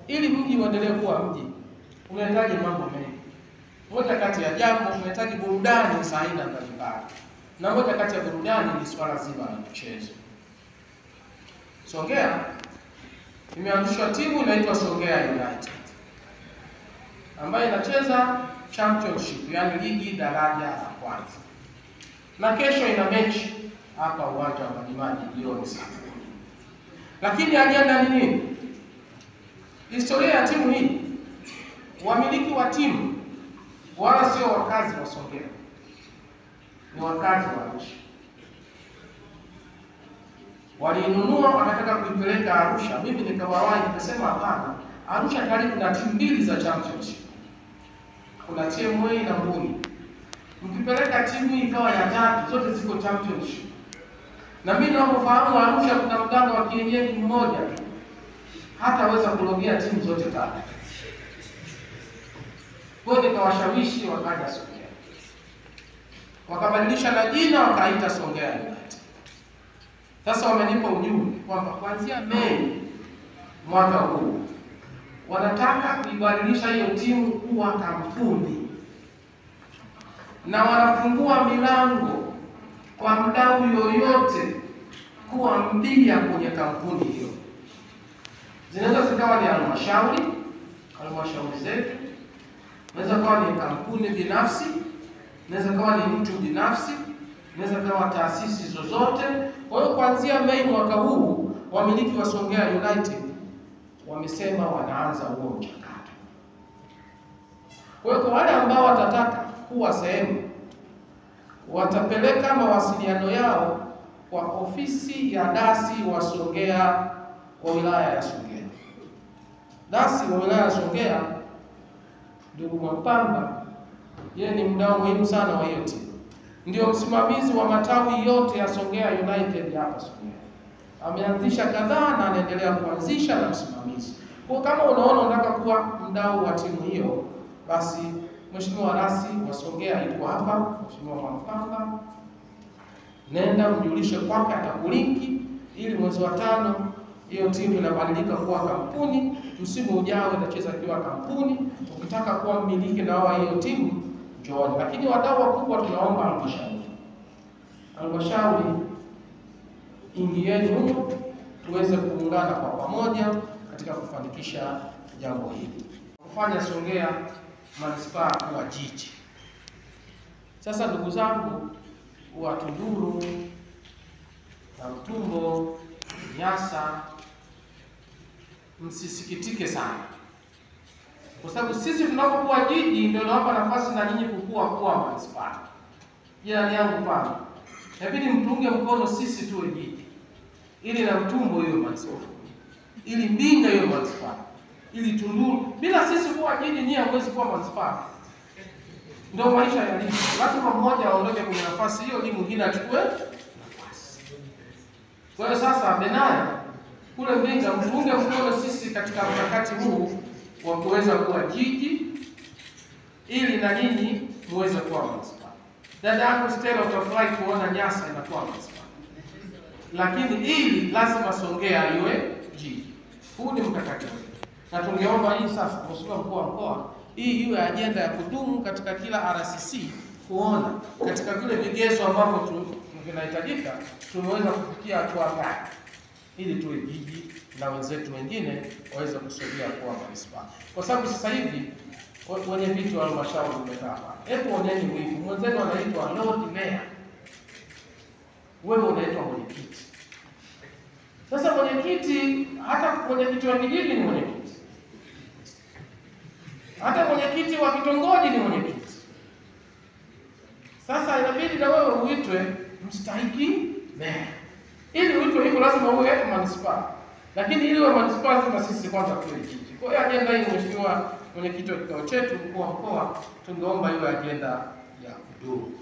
Ili mji uendelee kuwa mji, unahitaji mambo mengi. Moja kati ya jambo, unahitaji burudani za aina mbalimbali. Na moja kati ya burudani ni swala zima la michezo. Songea imeanzishwa timu inaitwa Songea United ambayo inacheza championship, yani ligi daraja la kwanza. Na kesho ina mechi hapa uwanja wa Majimaji jioni saa 10. Lakini ajenda ni nini? Historia ya timu hii, wamiliki wa timu wala sio wakazi wa Songea, ni wakazi wa Arusha. Walinunua, wanataka kuipeleka Arusha. Mimi nikawawahi nikasema hapana, Arusha tayari kuna timu mbili za championship, kuna TMA na Mbuni. Mkipeleka timu ikawa ya tatu, zote ziko championship. Na mimi ninapofahamu Arusha kuna mganga wa kienyeji mmoja hataweza kulogea timu zote tatu. Kwa hiyo nikawashawishi wakaja Songea, wakabadilisha na jina wakaita Songea United. Sasa wamenipa ujumbe kwamba kuanzia Mei mwaka huu wanataka kuibadilisha hiyo timu kuwa kampuni, na wanafungua milango kwa mdau yoyote kuwa mbia kwenye kampuni hiyo. Zinaweza zikawa ni halmashauri zetu, inaweza kuwa ni kampuni binafsi, inaweza kuwa ni mtu binafsi, inaweza kuwa taasisi zozote. Kwa hiyo kuanzia Mei mwaka huu wamiliki wa Songea United wamesema wanaanza huo mchakato. Kwa hiyo kwa wale ambao watataka kuwa sehemu, watapeleka mawasiliano yao kwa ofisi ya dasi wa Songea wa wilaya ya Songea. Dasi wa wilaya ya Songea, ndugu Mwapamba, yeye ni mdau muhimu sana wa hiyo timu. Ndio msimamizi wa matawi yote ya Songea United hapa Songea. Ameanzisha kadhaa na anaendelea kuanzisha na msimamizi. Kwa kama unaona unataka kuwa mdau wa timu hiyo, basi Mheshimiwa Rasi wa Songea yuko hapa, Mheshimiwa Mwapamba, nenda mjulishe kwake, atakulinki ili mwezi wa 5 hiyo timu inabadilika kuwa kampuni. Msimu ujao itacheza kwa kampuni. Ukitaka kuwa mmiliki na wao hiyo timu, njoo. Lakini wadau wakubwa tunaomba halmashauri ingieni huko tuweze kuungana kwa pamoja katika kufanikisha jambo hili, kufanya Songea manispaa kuwa jiji. Sasa ndugu zangu wa Tunduru na Mtumbo, Nyasa, msisikitike sana, kwa sababu sisi tunapokuwa jiji ndio tunawapa nafasi na nyinyi kukua kuwa manispaa. Jirani yangu pana, inabidi mtunge mkono sisi tuwe jiji, ili na Mtumbo hiyo manispaa, ili Mbinga hiyo manispaa, ili Tunduru. Bila sisi kuwa jiji nyinyi hamwezi kuwa manispaa. Ndio maisha yalivyo. Lazima mmoja aondoke kwenye nafasi hiyo ili mwingine achukue nafasi. Kwa hiyo sasa Benaya kule Mbinga, mtunge mkono sisi katika mkakati huu wa kuweza kuwa jiji, ili na nyinyi muweze kuwa manispaa. Dada yako Stella utafurahi kuona Nyasa inakuwa manispaa. Lakini ili lazima Songea iwe jiji. Huu ni mkakati wetu. Na tungeomba hii sasa Mheshimiwa Mkuu wa Mkoa, hii iwe ajenda ya kudumu katika kila RCC, kuona katika vile vigezo ambavyo vinahitajika tumeweza kufikia hatua gani ili tuwe jiji na wenzetu wengine waweze kusogea kuwa manispaa. Kwa sababu sasa hivi wenye viti wa halmashauri wamekaa hapa. Hebu oneni wivu. Mwenzenu anaitwa Lord Mayor, wewe unaitwa mwenyekiti. Sasa mwenyekiti, hata mwenyekiti wa kijiji ni mwenyekiti, hata mwenyekiti wa kitongoji ni mwenyekiti. Sasa inabidi na wewe uitwe mstahiki meya. Ili uitwe hivyo lazima uwe manispaa. Lakini ili uwe manispaa lazima sisi kwanza tuwe jiji. Kwa hiyo ajenda hii Mheshimiwa mwenyekiti wa kikao chetu, mkuu wa mkoa, tungeomba iwe ajenda ya kudumu.